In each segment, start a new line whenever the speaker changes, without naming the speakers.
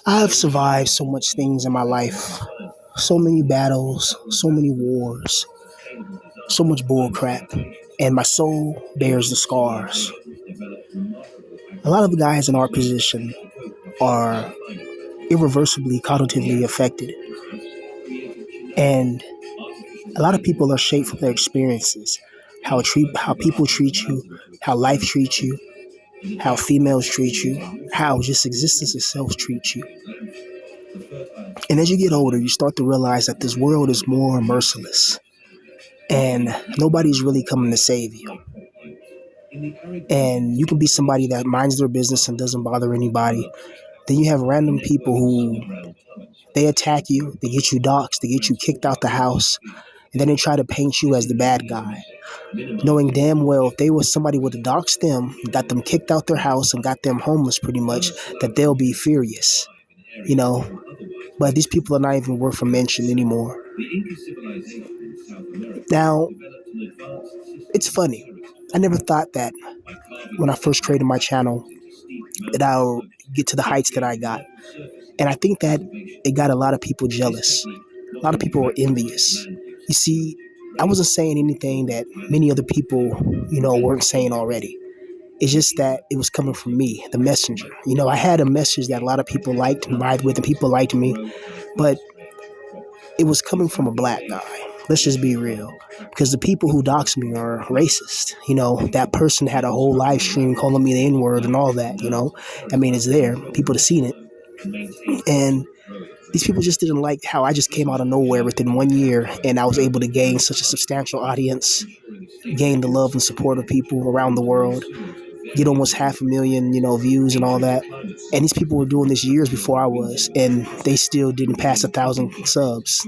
I've survived so much things in my life, so many battles, so many wars, so much bull crap, and my soul bears the scars. A lot of the guys in our position are irreversibly cognitively affected, and a lot of people are shaped from their experiences, how people treat you, how life treats you, how females treat you, how just existence itself treats you. And as you get older, you start to realize that this world is more merciless and nobody's really coming to save you. And you can be somebody that minds their business and doesn't bother anybody. Then you have random people who they attack you, they get you doxxed, they get you kicked out the house, and then they try to paint you as the bad guy, knowing damn well if they were somebody would have doxed them, got them kicked out their house, and got them homeless pretty much, that they'll be furious, you know. But these people are not even worth a mention anymore. Now, it's funny. I never thought that when I first created my channel that I'll get to the heights that I got. And I think that it got a lot of people jealous. A lot of people were envious. You see, I wasn't saying anything that many other people, weren't saying already. It's just that it was coming from me, the messenger. I had a message that a lot of people liked and ride with, and people liked me, but it was coming from a black guy. Let's just be real. Because the people who dox me are racist. That person had a whole live stream calling me the N-word and all that. I mean, it's there. People have seen it. And these people just didn't like how I just came out of nowhere within 1 year and I was able to gain such a substantial audience, gain the love and support of people around the world, get almost 500,000, views and all that. And these people were doing this years before I was, and they still didn't pass 1,000 subs.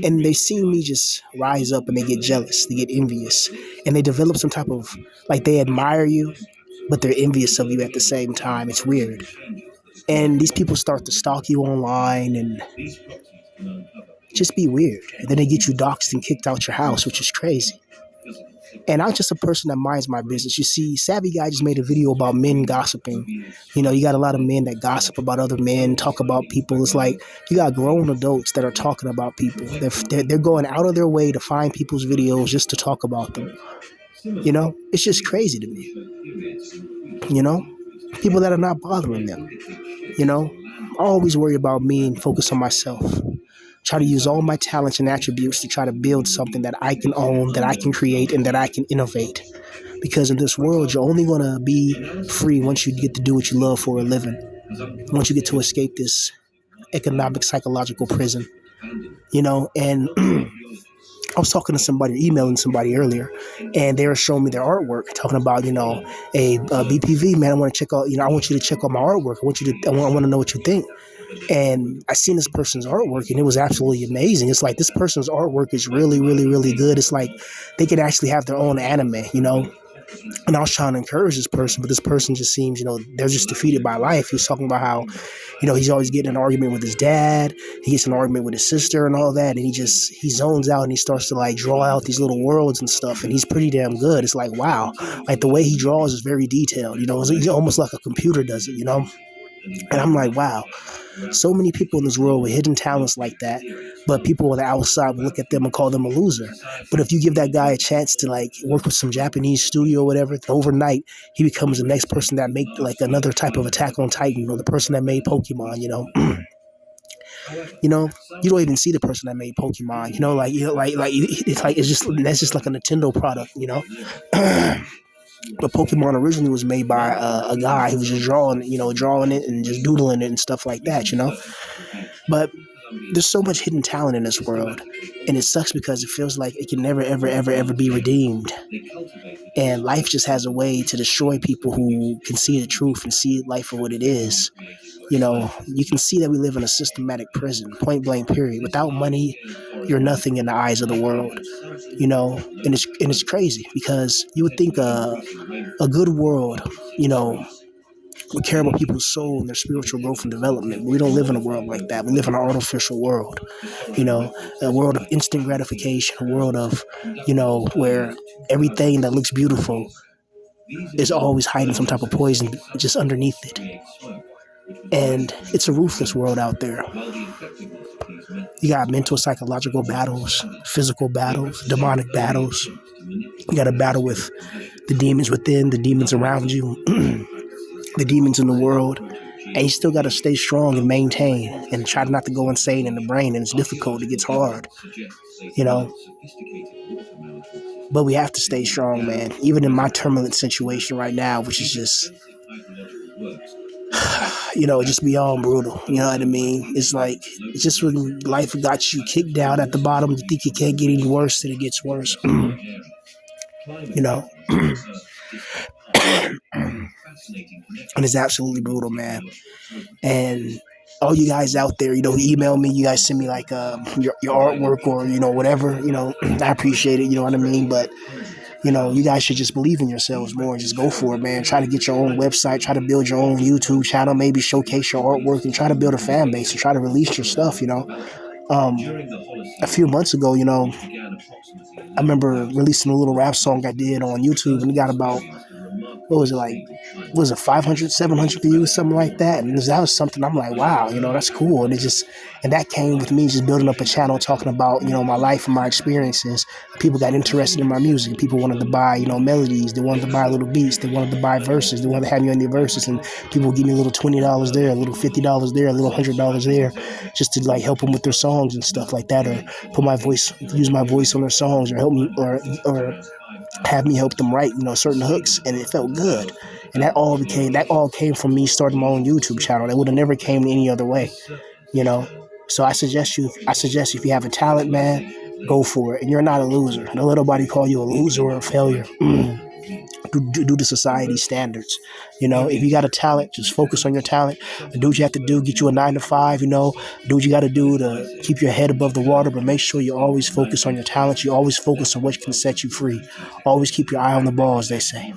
And they see me just rise up and they get jealous, they get envious, and they develop some type of, like, they admire you, but they're envious of you at the same time. It's weird. And these people start to stalk you online and just be weird. And then they get you doxxed and kicked out your house, which is crazy. And I'm just a person that minds my business. You see, Savvy Guy just made a video about men gossiping. You got a lot of men that gossip about other men, talk about people. It's like you got grown adults that are talking about people. They're going out of their way to find people's videos just to talk about them. It's just crazy to me. People that are not bothering them. I always worry about me and focus on myself. Try to use all my talents and attributes to try to build something that I can own, that I can create, and that I can innovate. Because in this world, you're only going to be free once you get to do what you love for a living. Once you get to escape this economic, psychological prison. And I was talking to somebody, emailing somebody earlier, and they were showing me their artwork, talking about, BPV, man, I want to check out, I want you to check out my artwork. I want to know what you think. And I seen this person's artwork and it was absolutely amazing. It's like this person's artwork is really, really, really good. It's like they could actually have their own anime. And I was trying to encourage this person, but this person just seems, they're just defeated by life. He was talking about how, he's always getting an argument with his dad. He gets an argument with his sister and all that. And he zones out and he starts to like draw out these little worlds and stuff. And he's pretty damn good. It's like, wow, like the way he draws is very detailed. It's almost like a computer does it, And I'm like, wow, so many people in this world with hidden talents like that, but people on the outside will look at them and call them a loser. But if you give that guy a chance to like work with some Japanese studio or whatever, overnight he becomes the next person that make like another type of Attack on Titan, or the person that made Pokemon. You don't even see the person that made Pokemon. It's just that's just like a Nintendo product. But Pokemon originally was made by a guy who was just drawing it and just doodling it and stuff like that. But there's so much hidden talent in this world, and it sucks because it feels like it can never, ever, ever, ever be redeemed. And life just has a way to destroy people who can see the truth and see life for what it is. You can see that we live in a systematic prison, point blank, period. Without money, you're nothing in the eyes of the world. And it's crazy because you would think a good world, would care about people's soul and their spiritual growth and development. We don't live in a world like that. We live in an artificial world, a world of instant gratification, a world of, where everything that looks beautiful is always hiding some type of poison just underneath it. And it's a ruthless world out there. You got mental, psychological battles, physical battles, demonic battles. You got to battle with the demons within, the demons around you, the demons in the world. And you still got to stay strong and maintain and try not to go insane in the brain. And it's difficult. It gets hard, you know. But we have to stay strong, man. Even in my turbulent situation right now, which is just, just beyond brutal. You know what I mean? It's like, it's just when life got you kicked down at the bottom, you think it can't get any worse, then it gets worse. you know? And it's absolutely brutal, man. And all you guys out there, you email me, you guys send me like your artwork or, whatever, I appreciate it, you know what I mean? But you guys should just believe in yourselves more and just go for it, man. Try to get your own website, try to build your own YouTube channel, maybe showcase your artwork and try to build a fan base and try to release your stuff. Um, a few months ago, I remember releasing a little rap song I did on YouTube and it got about, what was it like? Was it 500, 700 views, something like that? And that was something I'm like, wow, that's cool. And that came with me just building up a channel talking about, my life and my experiences. People got interested in my music. People wanted to buy, melodies. They wanted to buy little beats. They wanted to buy verses. They wanted to have me on their verses. And people would give me a little $20 there, a little $50 there, a little $100 there, just to like help them with their songs and stuff like that, or use my voice on their songs, or help me, or have me help them write, certain hooks, and it felt good. And that all came from me starting my own YouTube channel. That would have never came any other way, you know. So I suggest you if you have a talent, man, go for it. And you're not a loser. Don't let nobody call you a loser or a failure. Due to society standards. If you got a talent, just focus on your talent. Do what you have to do, get you a 9 to 5, do what you got to do to keep your head above the water, but make sure you always focus on your talent. You always focus on what can set you free. Always keep your eye on the ball, as they say.